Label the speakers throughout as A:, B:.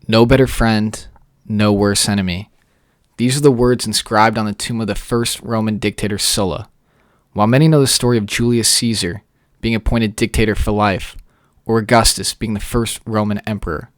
A: No better friend, no worse enemy. These are the words inscribed on the tomb of the first Roman dictator Sulla. While many know the story of Julius Caesar being appointed dictator for life, or Augustus being the first Roman emperor,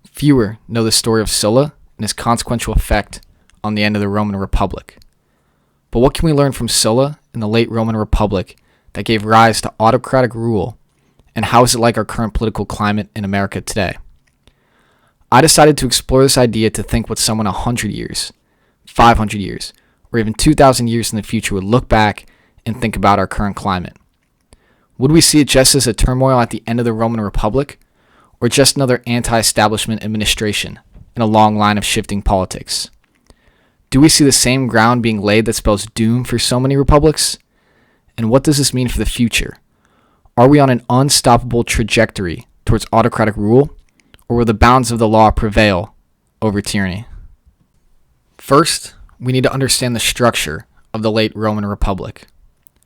A: fewer know the story of Sulla and his consequential effect on the end of the Roman Republic. But what can we learn from Sulla in the late Roman Republic that gave rise to autocratic rule, and how is it like our current political climate in America today? I decided to explore this idea to think what someone 100 years, 500 years, or even 2,000 years in the future would look back and think about our current climate. Would we see it just as a turmoil at the end of the Roman Republic, or just another anti-establishment administration in a long line of shifting politics? Do we see the same ground being laid that spells doom for so many republics? And what does this mean for the future? Are we on an unstoppable trajectory towards autocratic rule, or will the bounds of the law prevail over tyranny? First, we need to understand the structure of the late Roman Republic,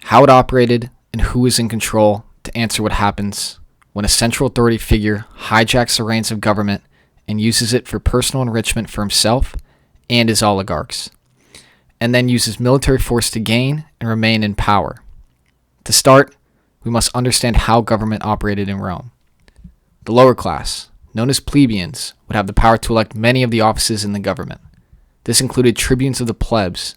A: how it operated, and who was in control to answer what happens when a central authority figure hijacks the reins of government and uses it for personal enrichment for himself and his oligarchs, and then uses military force to gain and remain in power. To start, we must understand how government operated in Rome. The lower class, known as plebeians, would have the power to elect many of the offices in the government. This included tribunes of the plebs,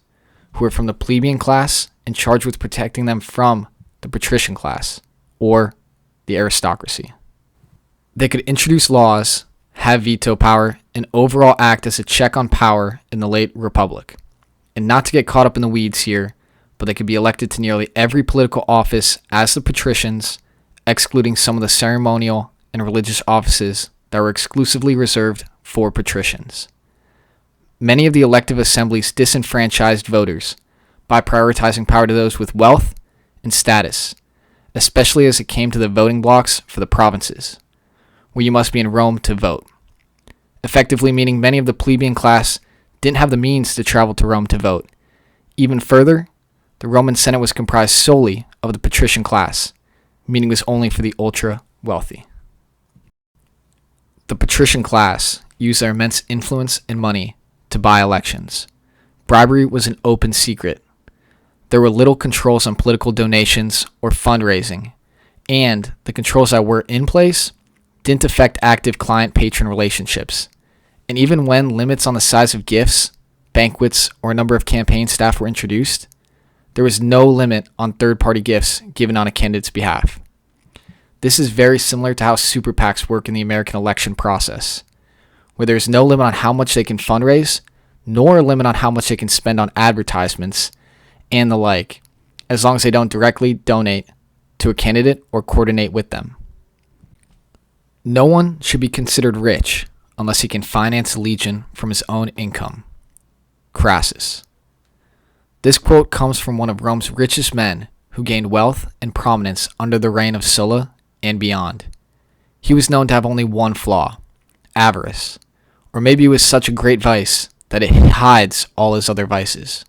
A: who were from the plebeian class and charged with protecting them from the patrician class, or the aristocracy. They could introduce laws, have veto power, and overall act as a check on power in the late Republic. And not to get caught up in the weeds here, but they could be elected to nearly every political office as the patricians, excluding some of the ceremonial and religious offices that were exclusively reserved for patricians. Many of the elective assemblies disenfranchised voters by prioritizing power to those with wealth and status, especially as it came to the voting blocks for the provinces, where you must be in Rome to vote, effectively meaning many of the plebeian class didn't have the means to travel to Rome to vote. Even further, the Roman Senate was comprised solely of the patrician class, meaning it was only for the ultra-wealthy. The patrician class used their immense influence and money to buy elections. Bribery was an open secret. There were little controls on political donations or fundraising, and the controls that were in place didn't affect active client-patron relationships. And even when limits on the size of gifts, banquets, or number of campaign staff were introduced, there was no limit on third-party gifts given on a candidate's behalf. This is very similar to how super PACs work in the American election process, where there is no limit on how much they can fundraise, nor a limit on how much they can spend on advertisements and the like, as long as they don't directly donate to a candidate or coordinate with them. No one should be considered rich unless he can finance a legion from his own income. Crassus. This quote comes from one of Rome's richest men who gained wealth and prominence under the reign of Sulla and beyond. He was known to have only one flaw: avarice, or maybe it was such a great vice that it hides all his other vices.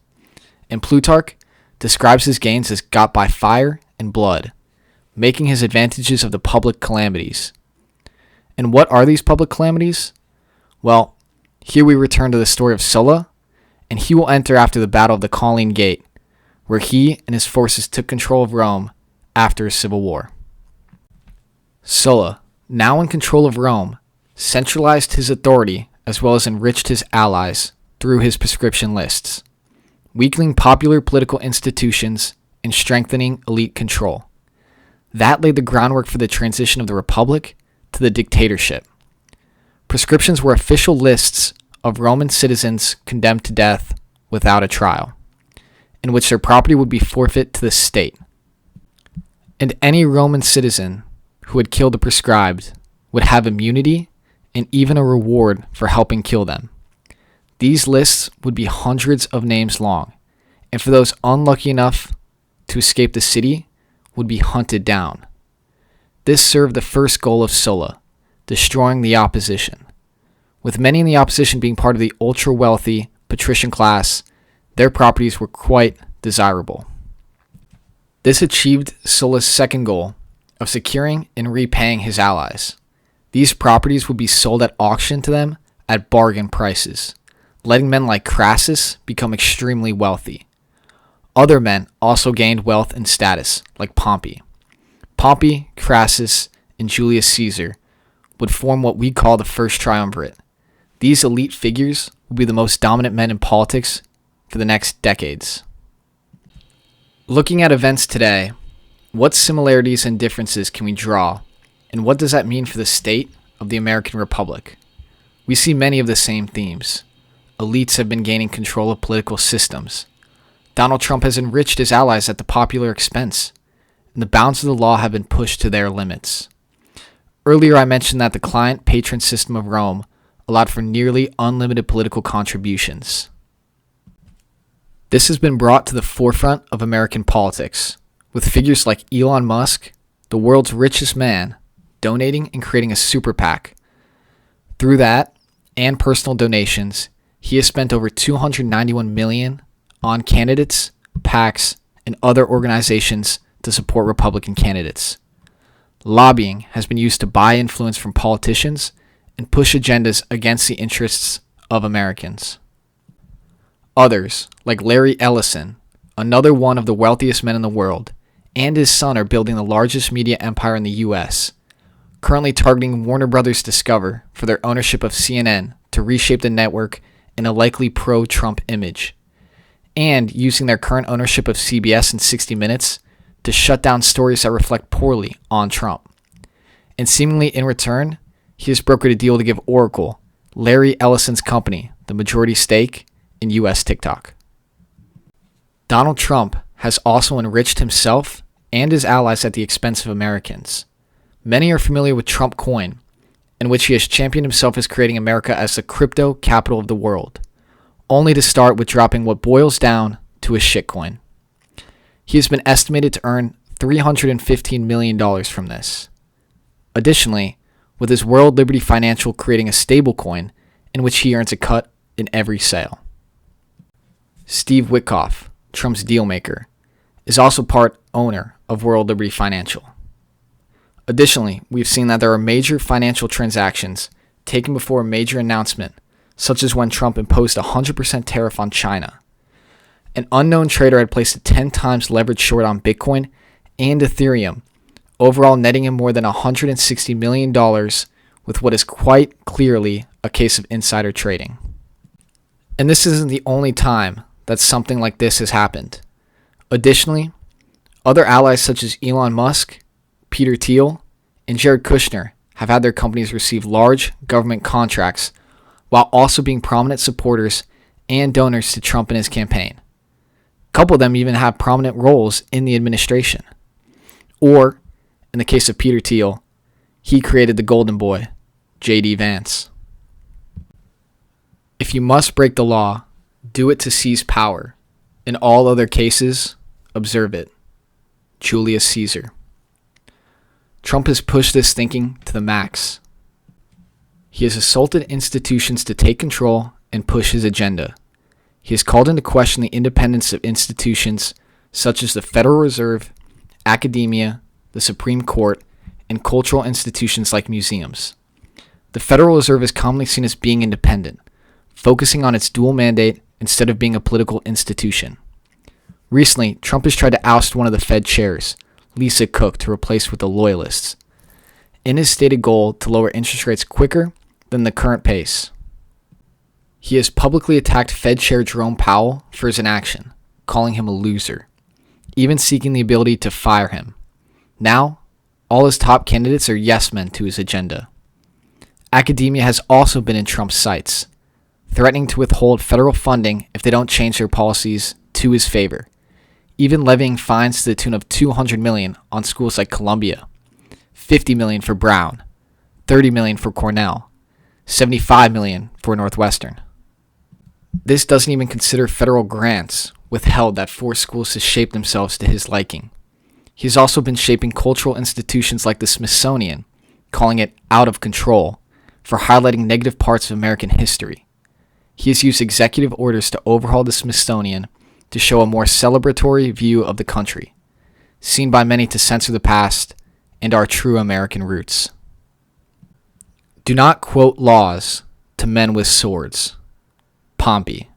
A: And Plutarch describes his gains as got by fire and blood, making his advantages of the public calamities. And what are these public calamities? Well, here we return to the story of Sulla, and he will enter after the Battle of the Colline Gate, where he and his forces took control of Rome after a civil war. Sulla, now in control of Rome, centralized his authority as well as enriched his allies through his prescription lists, weakening popular political institutions and strengthening elite control. That laid the groundwork for the transition of the Republic to the dictatorship. Prescriptions were official lists of Roman citizens condemned to death without a trial, in which their property would be forfeit to the state. And any Roman citizen who had killed the prescribed would have immunity and even a reward for helping kill them. These lists would be hundreds of names long, and for those unlucky enough to escape the city, would be hunted down. This served the first goal of Sulla, destroying the opposition. With many in the opposition being part of the ultra-wealthy patrician class, their properties were quite desirable. This achieved Sulla's second goal of securing and repaying his allies. These properties would be sold at auction to them at bargain prices, letting men like Crassus become extremely wealthy. Other men also gained wealth and status, like Pompey. Pompey, Crassus, and Julius Caesar would form what we call the First Triumvirate. These elite figures will be the most dominant men in politics for the next decades. Looking at events today, what similarities and differences can we draw, and what does that mean for the state of the American Republic? We see many of the same themes. Elites have been gaining control of political systems. Donald Trump has enriched his allies at the popular expense, and the bounds of the law have been pushed to their limits. Earlier I mentioned that the client-patron system of Rome allowed for nearly unlimited political contributions. This has been brought to the forefront of American politics, with figures like Elon Musk, the world's richest man, donating and creating a super PAC. Through that, and personal donations, he has spent over $291 million on candidates, PACs, and other organizations to support Republican candidates. Lobbying has been used to buy influence from politicians and push agendas against the interests of Americans. Others, like Larry Ellison, another one of the wealthiest men in the world, and his son are building the largest media empire in the U.S., currently targeting Warner Brothers Discover for their ownership of CNN to reshape the network in a likely pro-Trump image, and using their current ownership of CBS and 60 Minutes to shut down stories that reflect poorly on Trump. And seemingly in return, he has brokered a deal to give Oracle, Larry Ellison's company, the majority stake in U.S. TikTok. Donald Trump has also enriched himself and his allies at the expense of Americans. Many are familiar with Trump Coin, in which he has championed himself as creating America as the crypto capital of the world, only to start with dropping what boils down to a shitcoin. He has been estimated to earn $315 million from this. Additionally, with his World Liberty Financial creating a stablecoin in which he earns a cut in every sale. Steve Witkoff, Trump's dealmaker, is also part owner of World Liberty Financial. Additionally, we've seen that there are major financial transactions taken before a major announcement, such as when Trump imposed a 100% tariff on China. An unknown trader had placed a 10 times leverage short on Bitcoin and Ethereum, overall netting him more than $160 million with what is quite clearly a case of insider trading. And this isn't the only time that something like this has happened. Additionally, other allies such as Elon Musk, Peter Thiel, and Jared Kushner have had their companies receive large government contracts while also being prominent supporters and donors to Trump and his campaign. A couple of them even have prominent roles in the administration. Or, in the case of Peter Thiel, he created the golden boy, J.D. Vance. If you must break the law, do it to seize power. In all other cases, observe it. Julius Caesar. Trump has pushed this thinking to the max. He has assaulted institutions to take control and push his agenda. He has called into question the independence of institutions such as the Federal Reserve, academia, the Supreme Court, and cultural institutions like museums. The Federal Reserve is commonly seen as being independent, focusing on its dual mandate instead of being a political institution. Recently, Trump has tried to oust one of the Fed chairs, Lisa Cook, to replace with the Loyalists, in his stated goal to lower interest rates quicker than the current pace. He has publicly attacked Fed Chair Jerome Powell for his inaction, calling him a loser, even seeking the ability to fire him. Now, all his top candidates are yes men to his agenda. Academia has also been in Trump's sights, threatening to withhold federal funding if they don't change their policies to his favor, even levying fines to the tune of $200 million on schools like Columbia, $50 million for Brown, $30 million for Cornell, $75 million for Northwestern. This doesn't even consider federal grants withheld that force schools to shape themselves to his liking. He's also been shaping cultural institutions like the Smithsonian, calling it out of control, for highlighting negative parts of American history. He has used executive orders to overhaul the Smithsonian to show a more celebratory view of the country, seen by many to censor the past and our true American roots. Do not quote laws to men with swords. Pompey.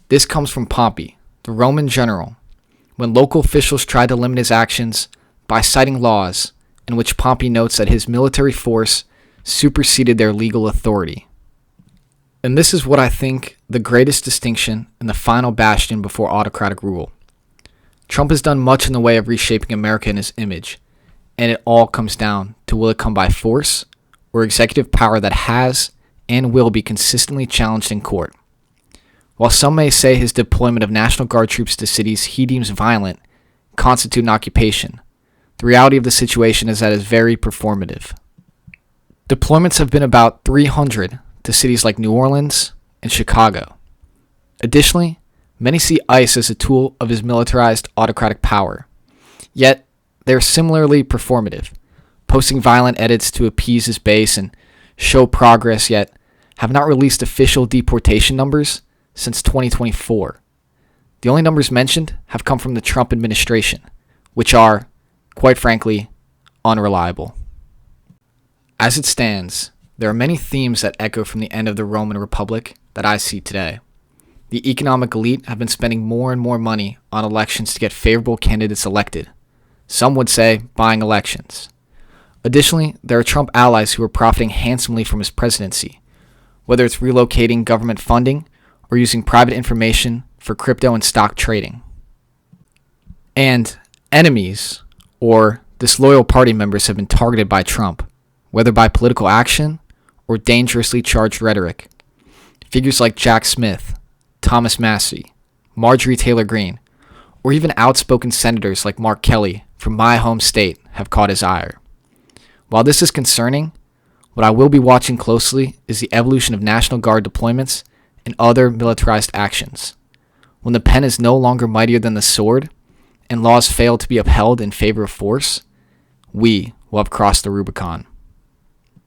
A: This comes from Pompey, the Roman general, when local officials tried to limit his actions by citing laws in which Pompey notes that his military force superseded their legal authority. And this is what I think the greatest distinction and the final bastion before autocratic rule. Trump has done much in the way of reshaping America in his image, and it all comes down to will it come by force or executive power that has and will be consistently challenged in court. While some may say his deployment of National Guard troops to cities he deems violent constitute an occupation, the reality of the situation is that it is very performative. Deployments have been about 300 to cities like New Orleans and Chicago. Additionally, many see ICE as a tool of his militarized autocratic power. Yet, they are similarly performative, posting violent edits to appease his base and show progress, yet have not released official deportation numbers since 2024. The only numbers mentioned have come from the Trump administration, which are, quite frankly, unreliable. As it stands, there are many themes that echo from the end of the Roman Republic that I see today. The economic elite have been spending more and more money on elections to get favorable candidates elected. Some would say buying elections. Additionally, there are Trump allies who are profiting handsomely from his presidency, whether it's relocating government funding or using private information for crypto and stock trading. And enemies, or disloyal party members, have been targeted by Trump, whether by political action or dangerously charged rhetoric. Figures like Jack Smith, Thomas Massie, Marjorie Taylor Greene, or even outspoken senators like Mark Kelly from my home state have caught his ire. While this is concerning, what I will be watching closely is the evolution of National Guard deployments and other militarized actions. When the pen is no longer mightier than the sword, and laws fail to be upheld in favor of force, we will have crossed the Rubicon.